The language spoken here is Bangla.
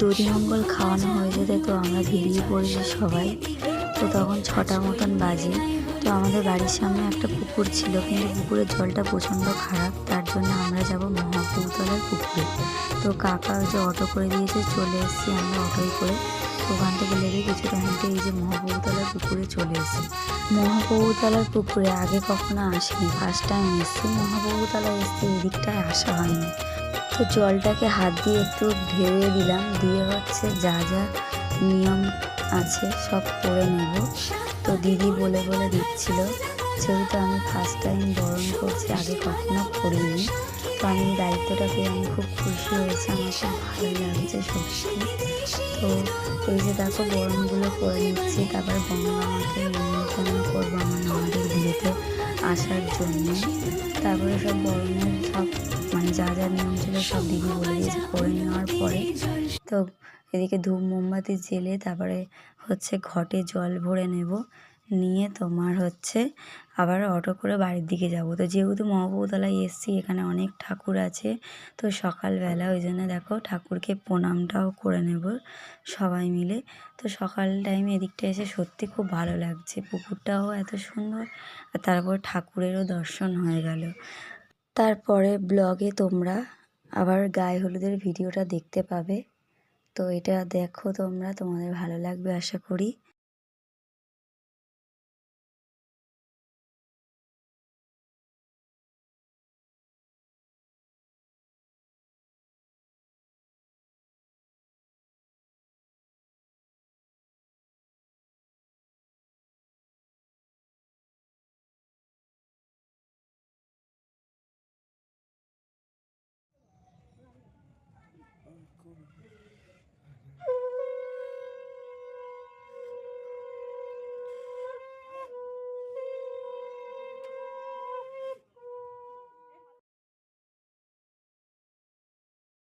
দধিমঙ্গল খাওয়ানো হয়ে যেতে তো আমরা বেরিয়ে পড়েছি সবাই। তো তখন 6টা মতন বাজে। তো আমাদের বাড়ির সামনে একটা পুকুর ছিল, কিন্তু পুকুরের জলটা প্রচণ্ড খারাপ, তার জন্য আমরা যাব মহাপৌতলার পুকুরে। তো কাকা ওই যে অটো করে দিয়েছে, চলে এসেছি আমরা অটোয় করে। তো ওখান থেকে লেগে কিছুটা হেঁটে এই যে মহাপৌতলার পুকুরে চলে এসেছি। মহাপৌতলার পুকুরে আগে কখনো আসিনি, ফার্স্ট টাইম এসেছি। মহাপৌতলায় এসেছি, এদিকটায় আসা হয়নি। তো জলটাকে হাত দিয়ে একটু ঢেউয়ে দিলাম, দিয়ে হচ্ছে যা যা নিয়ম আছে সব করে নেব। তো দিদি বলে বলে দিচ্ছিল, যেহেতু আমি ফার্স্ট টাইম বরণ করছি, আগে কখনো করিনি। তো আমি দায়িত্বটা পেয়ে আমি খুব খুশি হয়েছি, আমার খুব ভালো লাগছে সত্যি। তো এই যে দেখো বরণগুলো করে নিচ্ছি, তারপরে গঙ্গা মাকে নিমন্ত্রণ করবো আমার ননদের বিয়েতে আসার জন্য। তারপরে সব বরণের সব মানে যা যা নিয়ম ছিল সব দিদি বলে দিয়েছে, করে নেওয়ার পরে তো এদিকে ধূপ মোমবাতি জ্বেলে তারপরে হচ্ছে ঘটে জল ভরে নেব, নিয়ে তোমার হচ্ছে আবার অটো করে বাড়ির দিকে যাব। তো যেহেতু মহাপৌতলায় এসছি, এখানে অনেক ঠাকুর আছে, তো সকালবেলা ওই জন্য দেখো ঠাকুরকে প্রণামটাও করে নেব সবাই মিলে। তো সকাল টাইমে এদিকটা এসে সত্যি খুব ভালো লাগছে, পুকুরটাও এত সুন্দর, আর তারপর ঠাকুরেরও দর্শন হয়ে গেল। তারপরে ব্লগে তোমরা আবার গায়ে হলুদের ভিডিওটা দেখতে পাবে। তো এটা দেখো তোমরা, তোমাদের ভালো লাগবে আশা করি।